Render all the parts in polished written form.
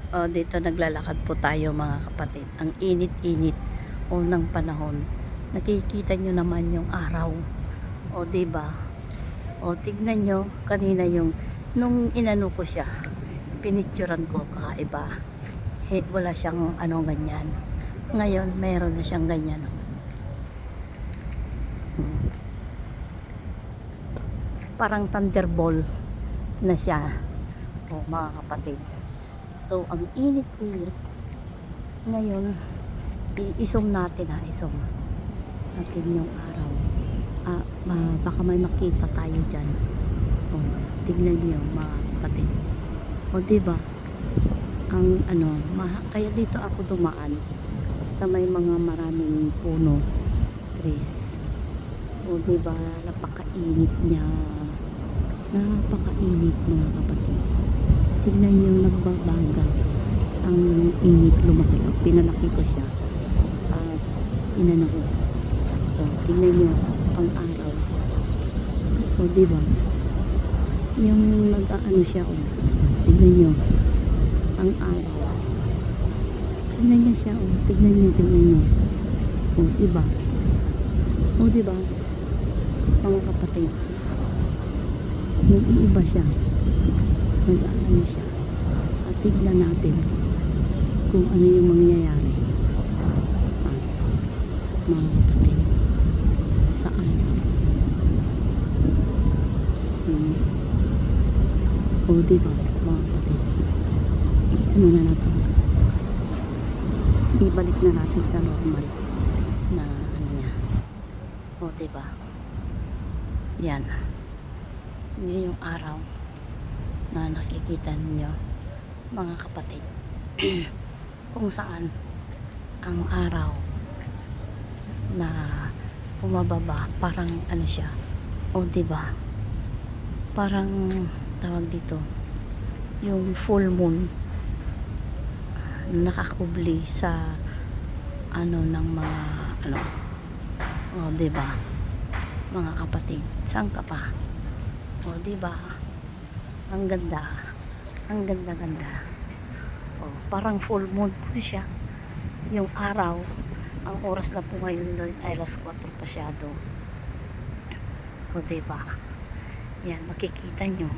O, dito naglalakad po tayo mga kapatid. Ang init-init o ng panahon. Nakikita nyo naman yung araw. O, diba? O, tignan nyo. Kanina yung, nung inano ko siya, pinicturan ko, kakaiba. Wala siyang ano ganyan. Ngayon, mayroon na siyang ganyan. Parang thunderbolt na siya. O, mga kapatid. So, ang init-init. Ngayon, isom natin ha, isom natin yung araw. Baka may makita tayo dyan. O, tignan nyo mga kapatid. O, diba? Ang ano, kaya dito ako dumaan sa may mga maraming puno, trees. O, diba? Napakainit niya. Napakainit mga kapatid. Tignan nyo, nagbabaga ang init, lumaki. Pinalaki ko siya at inano ko. O, tignan nyo ang araw. O, diba? Yung nag-aano siya, o. Tignan nyo ang araw. Tignan nyo siya, o. Tignan nyo. O, diba? O, diba? Mga kapatid. Nag-iiba siya. Nag-aano siya. At tignan natin kung ano yung mangyayari. Mga kapatid. Sa araw. O, diba? Mga kapatid. Ano na natin. Ibalik na natin sa normal na ano niya. O, diba? Yan. Yun yung araw na nakikita ninyo mga kapatid. Kung saan ang araw na bumababa, parang ano siya, o diba, parang tawag dito yung full moon nakakubli sa ano ng mga ano, o diba mga kapatid, saan ka pa? O, diba? Ang ganda. Ang ganda-ganda. O, parang full moon po siya. Yung araw, ang oras na po ngayon doon ay alas 4 pasyado. O, diba? Yan, makikita nyo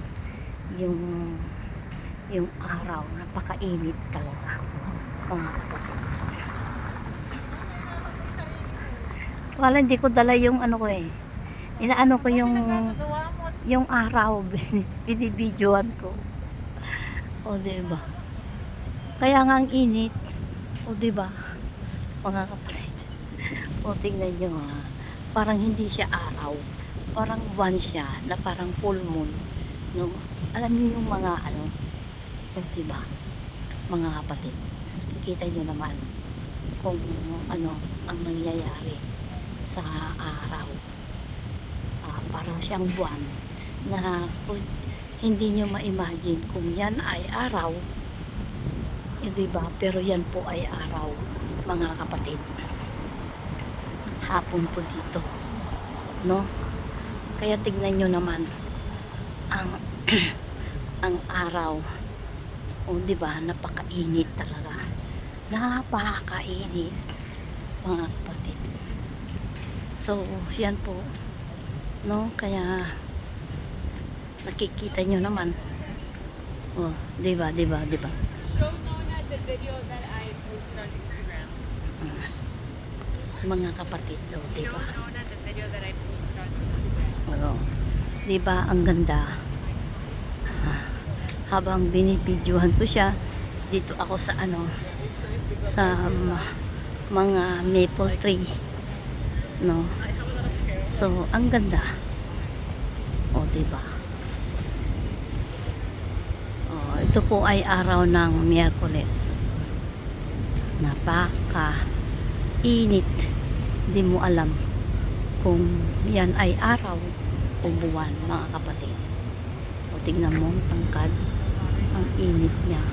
yung araw, napakainit talaga. Mga kapatid. Wala, hindi ko dala yung ano ko eh. Inaano ko yung araw, binibidyoan ko. O, diba? Kaya nga ang init. O, diba? Mga kapatid. O, tingnan nyo ha. Parang hindi siya araw. Parang buwan siya na parang full moon. No? Alam niyo yung mga ano. O, diba? Mga kapatid. Nakikita nyo naman kung ano ang nangyayari sa araw. Parang siyang buwan na hindi nyo ma-imagine kung yan ay araw, diba? Pero yan po ay araw mga kapatid. Hapon po dito, no? Kaya tignan nyo naman ang ang araw, o diba, napakainit talaga, napakainit mga kapatid. So yan po, no? Kaya nakikita nyo naman. Oh, diba? Show Nona the video that I posted on Instagram. Mga kapatid, oh, diba? Show Nona the video that I posted on Instagram. Oh, diba? Ang ganda. Habang binibidyohan ko siya, dito ako sa ano, sa mga maple tree, no? So, ang ganda. O, diba? O, ito po ay araw ng Miyerkules. Napaka-init. Hindi mo alam kung yan ay araw o buwan, mga kapatid. O, tignan mo, tangkad. Ang init niya.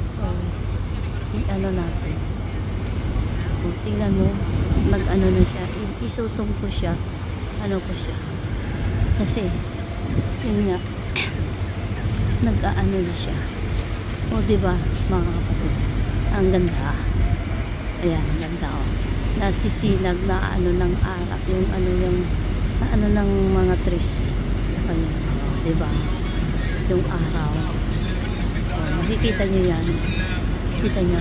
So, i-ano natin. O, tignan mo, nag-ano na siya. Isusong ko siya. Ano ko siya. Kasi, yun nga, nag-aano na siya. O, di ba, mga kapatid? Ang ganda. Ayan, ang ganda, oh. Nasisinag na ano ng araw, yung ano ng mga trees. Ayan, oh, di ba? Yung araw. Oh, makikita nyo yan. Kita nyo.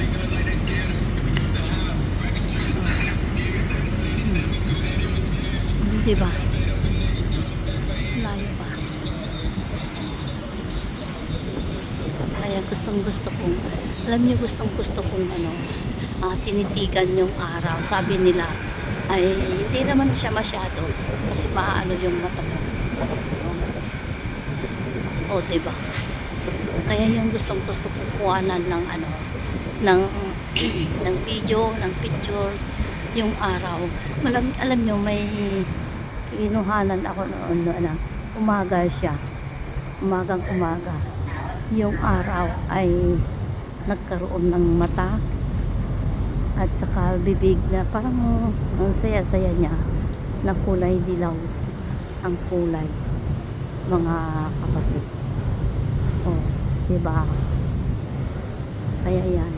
Di ba? Layo pa. Kaya gustong-gusto kong, alam niyo, gustong-gusto kong tinitigan yung araw. Sabi nila, ay hindi naman siya masyado kasi maano yung mata mo. O, diba? Kaya yung gustong-gusto kong kuhanan ng ng ng video, ng picture, yung araw. Alam niyo, may kinuhanan ako noon, umaga siya. Umagang umaga. Yung araw ay nagkaroon ng mata at saka bibig na parang ang saya-saya niya na kulay dilaw ang kulay, mga kapatid. Oh, diba? Kaya yan.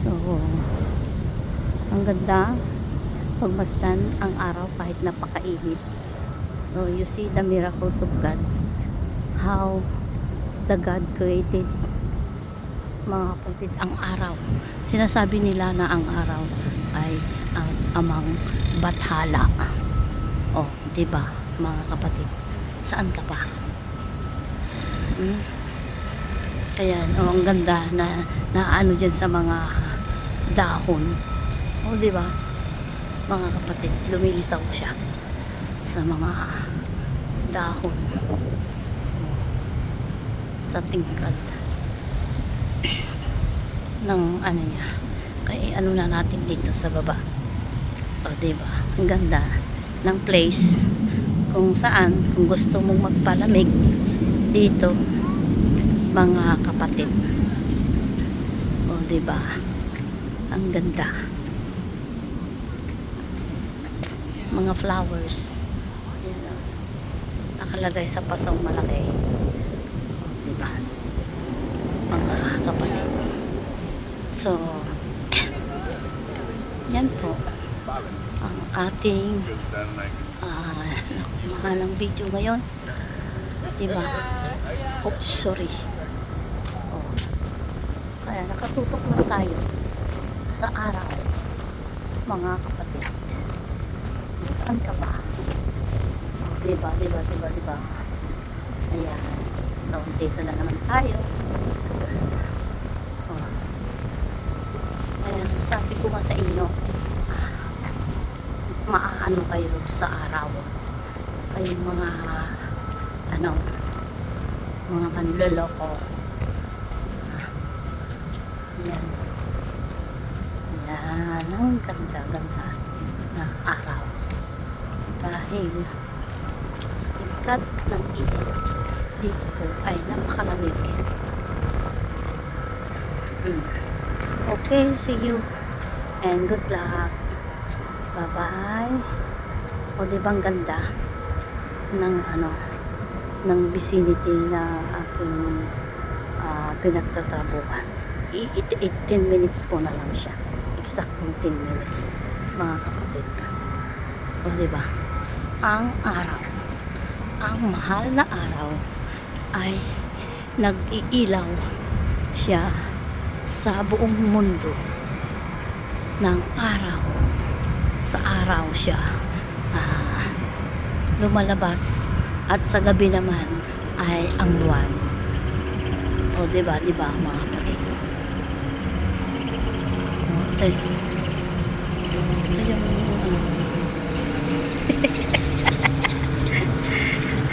So, ang ganda pagmasdan ang araw kahit napakainit. So, you see the miracles of God. How the God created, mga kapatid, ang araw. Sinasabi nila na ang araw ay ang amang bathala. Oh, di ba, mga kapatid? Saan ka pa? Kaya, oh, ang ganda na ano dyan sa mga dahon. Oh, di ba? Mga kapatid, lumilitaw siya sa mga dahon. Sa tingkad ng ano niya. Kaya ano na natin dito sa baba. O, diba? Ang ganda ng place kung saan, kung gusto mong magpalamig dito, mga kapatid. O, diba? Ang ganda. Mga flowers. Ayan, o. Nakalagay sa pasong malaki. Diba, mga kapatid? So, yan po ang ating mahalang video ngayon. Diba? Oops, sorry. Oh. Kaya nakatutok na tayo sa araw, mga kapatid. Saan ka ba? Oh, diba? Ayan. So, dito na naman tayo. Oh. Ayan, sabi ko nga sa inyo, maaano kayo sa araw. Kayong mga, mga manloloko. Ayan. Ayan, ang ganda-ganda na araw. Dahil sa tingkad ng init, dito po ay napakalamig. Okay, see you and good luck. Bye bye. O, dibang ganda ng ng vicinity na aking pinagtatrabuhan. 18 minutes ko na lang siya. Eksaktong 10 minutes, mga kapatid. O, diba? Ang araw, ang mahal na araw ay nag-iilaw siya sa buong mundo ng araw. Sa araw siya lumalabas at sa gabi naman ay ang buwan. O, diba, mga kapatid? O, ito yung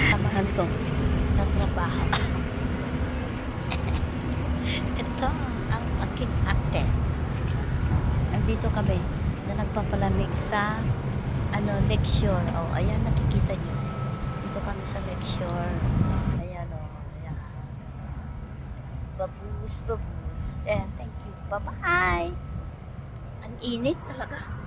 samahan ko sa trabaho. Ito ang aking ate. Nandito kami na nagpapalamig sa lecture. Oh, ayan, nakikita nyo. Dito kami sa lecture. Ayan, oh, ayan. Babus. And thank you. Bye-bye. Ang init talaga.